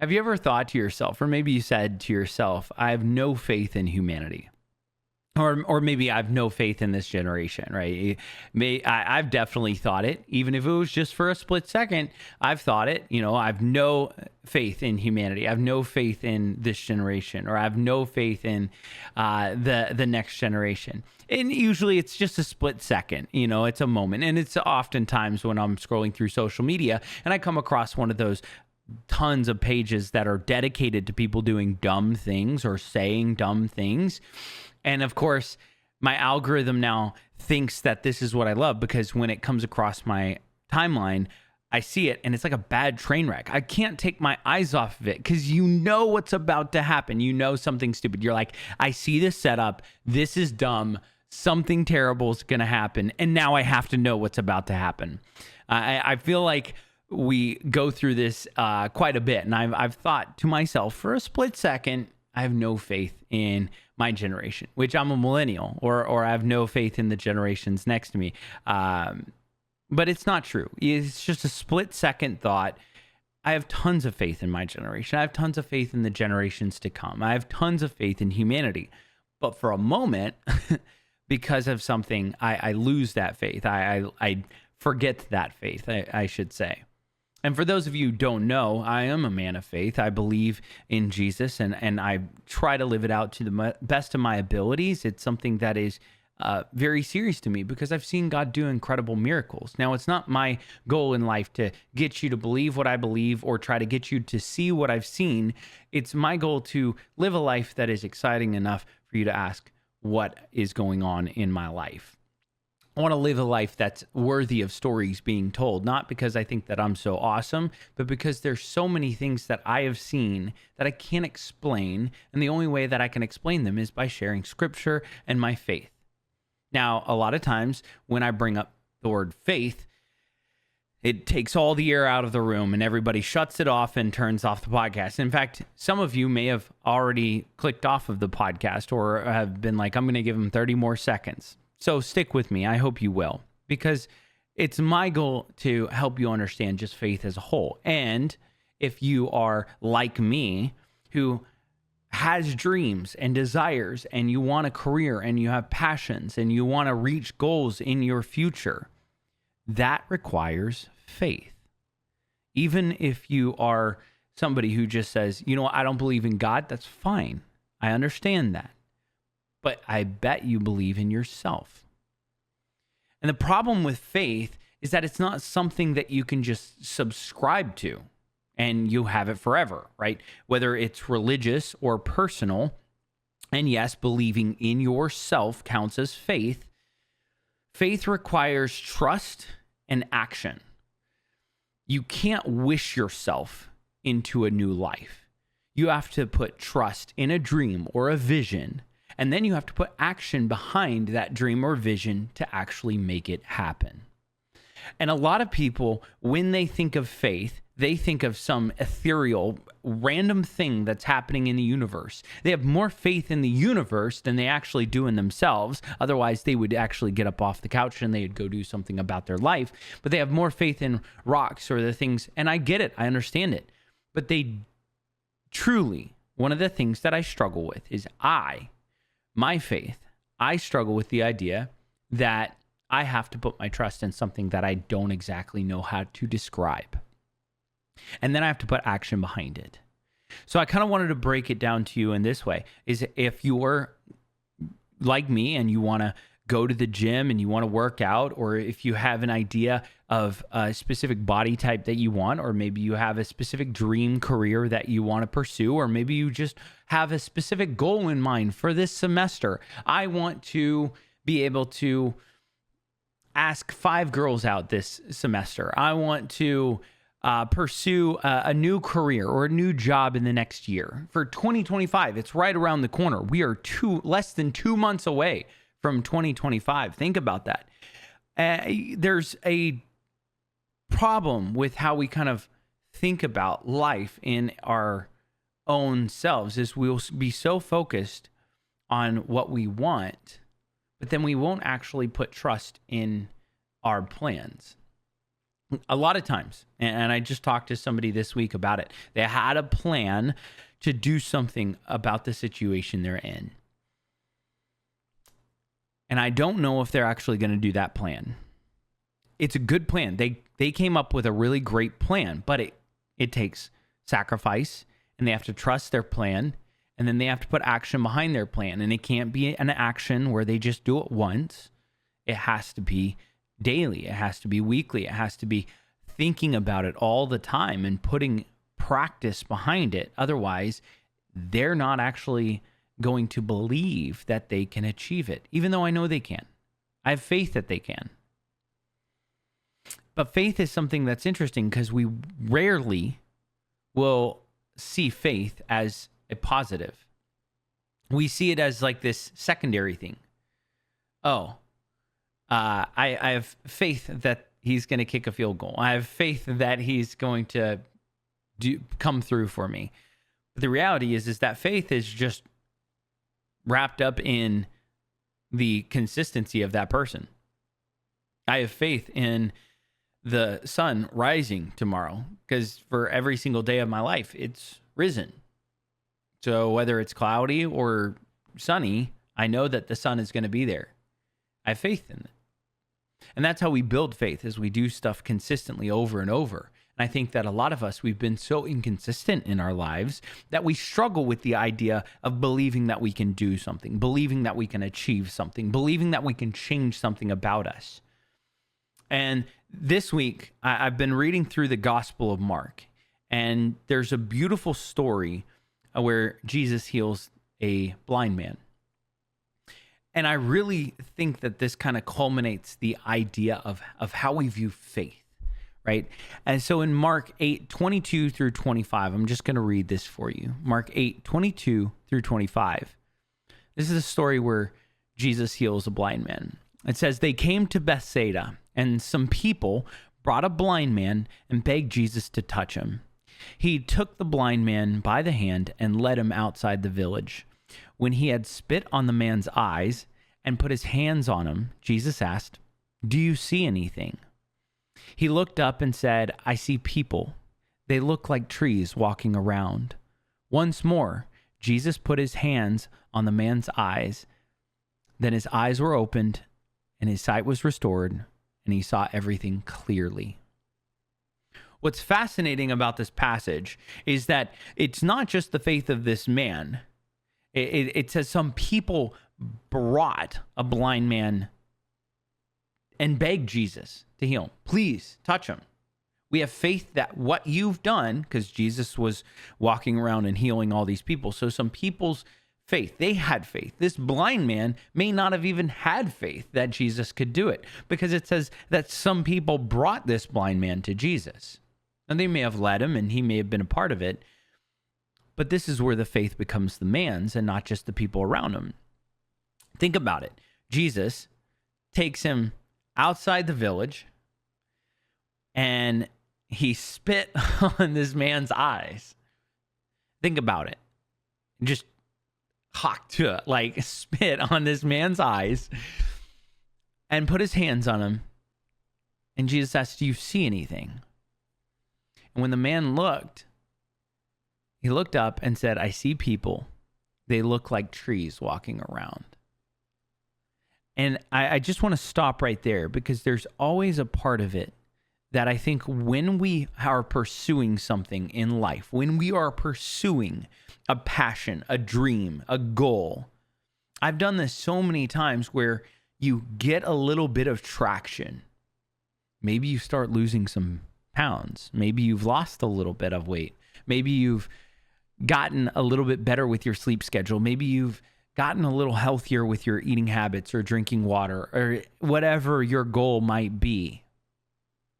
Have you ever thought to yourself, or maybe you said to yourself, I have no faith in humanity? Or maybe I've no faith in this generation, right? I've definitely thought it, even if it was just for a split second. I've thought it. I've no faith in humanity. I have no faith in this generation, or I have no faith in the next generation. And usually it's just a split second. It's a moment, and it's oftentimes when I'm scrolling through social media and I come across one of those tons of pages that are dedicated to people doing dumb things or saying dumb things. And of course, my algorithm now thinks that this is what I love, because when it comes across my timeline, I see it and it's like a bad train wreck. I can't take my eyes off of it because you know what's about to happen. You know something stupid. You're like, I see this setup. This is dumb. Something terrible is going to happen. And now I have to know what's about to happen. I feel like we go through this quite a bit. And I've thought to myself for a split second, I have no faith in my generation, which I'm a millennial, or I have no faith in the generations next to me. But it's not true. It's just a split second thought. I have tons of faith in my generation. I have tons of faith in the generations to come. I have tons of faith in humanity. But for a moment, because of something, I lose that faith. I forget that faith, I should say. And for those of you who don't know, I am a man of faith. I believe in Jesus, and I try to live it out to the best of my abilities. It's something that is very serious to me because I've seen God do incredible miracles. Now, it's not my goal in life to get you to believe what I believe or try to get you to see what I've seen. It's my goal to live a life that is exciting enough for you to ask, what is going on in my life? I want to live a life that's worthy of stories being told, not because I think that I'm so awesome, but because there's so many things that I have seen that I can't explain. And the only way that I can explain them is by sharing scripture and my faith. Now, a lot of times when I bring up the word faith, it takes all the air out of the room and everybody shuts it off and turns off the podcast. In fact, some of you may have already clicked off of the podcast or have been like, I'm going to give them 30 more seconds. So stick with me. I hope you will, because it's my goal to help you understand just faith as a whole. And if you are like me, who has dreams and desires, and you want a career and you have passions and you want to reach goals in your future, that requires faith. Even if you are somebody who just says, I don't believe in God, that's fine. I understand that. But I bet you believe in yourself. And the problem with faith is that it's not something that you can just subscribe to and you have it forever, right? Whether it's religious or personal. And yes, believing in yourself counts as faith. Faith requires trust and action. You can't wish yourself into a new life. You have to put trust in a dream or a vision. And then you have to put action behind that dream or vision to actually make it happen. And a lot of people, when they think of faith, they think of some ethereal, random thing that's happening in the universe. They have more faith in the universe than they actually do in themselves. Otherwise, they would actually get up off the couch and they'd go do something about their life. But they have more faith in rocks or the things, and I get it, I understand it. But they truly, one of the things that I struggle with is my faith, I struggle with the idea that I have to put my trust in something that I don't exactly know how to describe. And then I have to put action behind it. So I kind of wanted to break it down to you in this way, is if you're like me and you want to go to the gym and you want to work out, or if you have an idea of a specific body type that you want, or maybe you have a specific dream career that you want to pursue, or maybe you just have a specific goal in mind for this semester. I want to be able to ask 5 girls out this semester. I want to pursue a new career or a new job in the next year. For 2025, it's right around the corner. We are less than 2 months away from 2025. Think about that. There's a problem with how we kind of think about life in our own selves, is we'll be so focused on what we want, but then we won't actually put trust in our plans. A lot of times, and I just talked to somebody this week about it, they had a plan to do something about the situation they're in. And I don't know if they're actually going to do that plan. It's a good plan. They came up with a really great plan, but it takes sacrifice, and they have to trust their plan, and then they have to put action behind their plan. And it can't be an action where they just do it once. It has to be daily. It has to be weekly. It has to be thinking about it all the time and putting practice behind it. Otherwise, they're not actually going to believe that they can achieve it, even though I know they can. I have faith that they can. But faith is something that's interesting because we rarely will see faith as a positive. We see it as like this secondary thing. Oh, I have faith that he's going to kick a field goal. I have faith that he's going to come through for me. But the reality is that faith is just wrapped up in the consistency of that person. I have faith in the sun rising tomorrow because for every single day of my life, it's risen. So whether it's cloudy or sunny, I know that the sun is going to be there. I have faith in it. And that's how we build faith, is we do stuff consistently over and over. And I think that a lot of us, we've been so inconsistent in our lives that we struggle with the idea of believing that we can do something, believing that we can achieve something, believing that we can change something about us. And this week, I've been reading through the Gospel of Mark, and there's a beautiful story where Jesus heals a blind man. And I really think that this kind of culminates the idea of how we view faith, right? And so in Mark 8:22 through 25, I'm just going to read this for you. Mark 8:22 through 25. This is a story where Jesus heals a blind man. It says, they came to Bethsaida, and some people brought a blind man and begged Jesus to touch him. He took the blind man by the hand and led him outside the village. When he had spit on the man's eyes and put his hands on him, Jesus asked, "Do you see anything?" He looked up and said, "I see people. They look like trees walking around." Once more, Jesus put his hands on the man's eyes. Then his eyes were opened and his sight was restored, and he saw everything clearly. What's fascinating about this passage is that it's not just the faith of this man. It says some people brought a blind man and begged Jesus to heal him. Please touch him. We have faith that what you've done, because Jesus was walking around and healing all these people. So some people's faith, they had faith. This blind man may not have even had faith that Jesus could do it, because it says that some people brought this blind man to Jesus. And they may have led him and he may have been a part of it. But this is where the faith becomes the man's and not just the people around him. Think about it. Jesus takes him outside the village and he spit on this man's eyes. Think about it. Just spit on this man's eyes and put his hands on him. And Jesus asked, "Do you see anything?" And when the man looked, he looked up and said, "I see people. They look like trees walking around." And I just want to stop right there, because there's always a part of it that I think when we are pursuing something in life, when we are pursuing a passion, a dream, a goal, I've done this so many times where you get a little bit of traction. Maybe you start losing some pounds. Maybe you've lost a little bit of weight. Maybe you've gotten a little bit better with your sleep schedule. Maybe you've gotten a little healthier with your eating habits or drinking water or whatever your goal might be.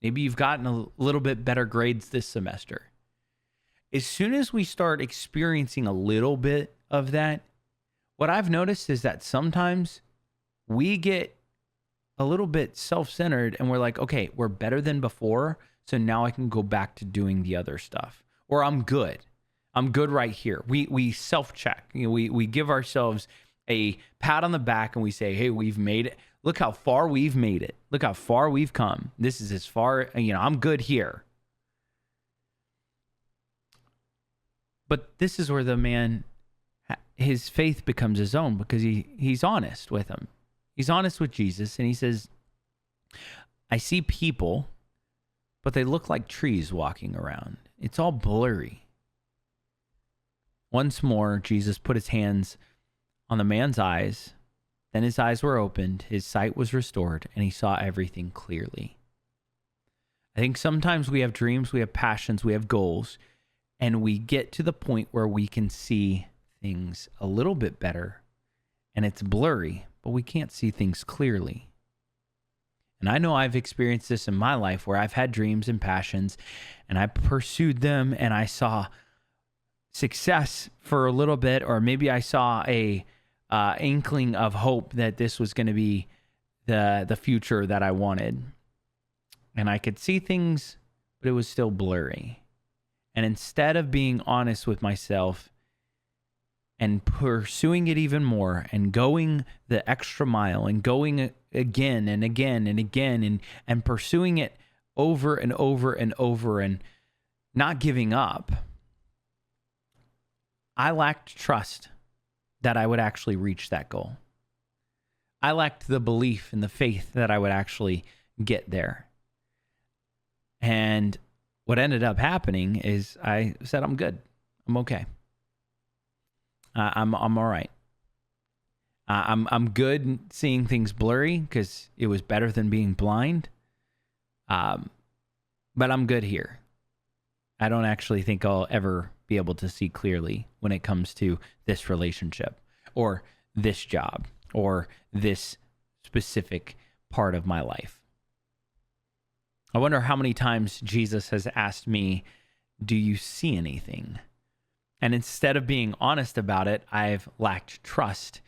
Maybe you've gotten a little bit better grades this semester. As soon as we start experiencing a little bit of that, what I've noticed is that sometimes we get a little bit self-centered and we're like, okay, we're better than before, so now I can go back to doing the other stuff. Or I'm good. I'm good right here. We self-check. We give ourselves a pat on the back and we say, hey, we've made it. Look how far we've made it. Look how far we've come. This is as far, I'm good here. But this is where the man, his faith becomes his own, because he's honest with him. He's honest with Jesus, and he says, I see people, but they look like trees walking around. It's all blurry. Once more, Jesus put his hands on the man's eyes. Then his eyes were opened, his sight was restored, and he saw everything clearly. I think sometimes we have dreams, we have passions, we have goals, and we get to the point where we can see things a little bit better, and it's blurry, but we can't see things clearly. And I know I've experienced this in my life where I've had dreams and passions, and I pursued them, and I saw success for a little bit, or maybe I saw a inkling of hope that this was going to be the future that I wanted. And I could see things, but it was still blurry. And instead of being honest with myself and pursuing it even more and going the extra mile and going again and again and again and pursuing it over and over and over and not giving up, I lacked trust that I would actually reach that goal. I lacked the belief and the faith that I would actually get there. And what ended up happening is I said, I'm good. I'm okay. I'm all right. I'm good seeing things blurry because it was better than being blind. But I'm good here. I don't actually think I'll ever be able to see clearly when it comes to this relationship or this job or this specific part of my life. I wonder how many times Jesus has asked me, do you see anything? And instead of being honest about it, I've lacked trust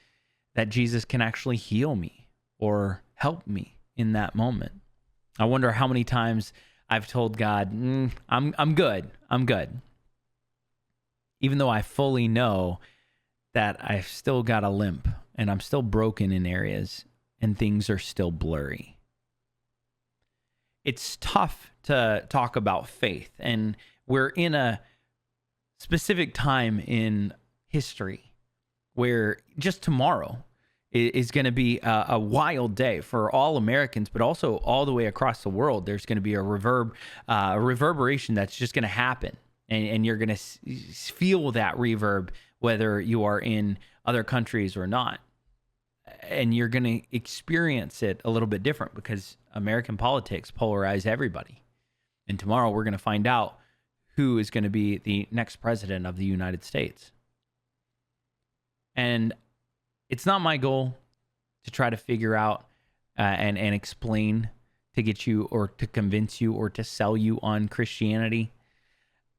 that Jesus can actually heal me or help me in that moment. I wonder how many times I've told God, I'm good. I'm good. Even though I fully know that I've still got a limp and I'm still broken in areas and things are still blurry. It's tough to talk about faith, and we're in a specific time in history where just tomorrow is going to be a wild day for all Americans, but also all the way across the world. There's going to be a reverberation that's just going to happen, and you're going to feel that reverb whether you are in other countries or not. And you're going to experience it a little bit different because American politics polarize everybody. And tomorrow we're going to find out who is going to be the next president of the United States. And it's not my goal to try to figure out and explain to get you or to convince you or to sell you on Christianity.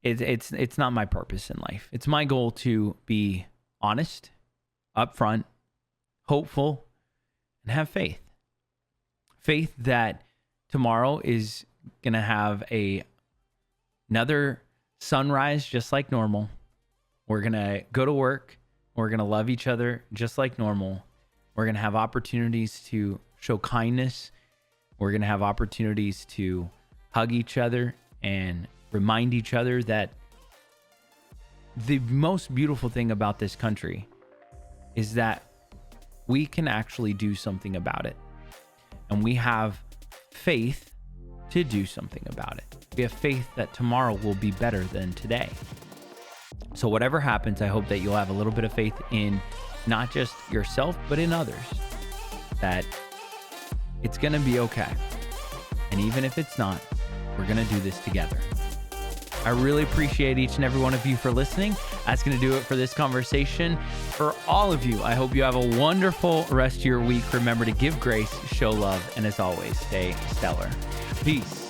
It's not my purpose in life. It's my goal to be honest, upfront, hopeful, and have faith. Faith that tomorrow is going to have another sunrise just like normal. We're going to go to work. We're going to love each other just like normal. We're going to have opportunities to show kindness. We're going to have opportunities to hug each other and remind each other that the most beautiful thing about this country is that we can actually do something about it. And we have faith to do something about it. We have faith that tomorrow will be better than today. So whatever happens, I hope that you'll have a little bit of faith in not just yourself, but in others. That it's going to be okay. And even if it's not, we're going to do this together. I really appreciate each and every one of you for listening. That's going to do it for this conversation. For all of you, I hope you have a wonderful rest of your week. Remember to give grace, show love, and as always, stay stellar. Peace.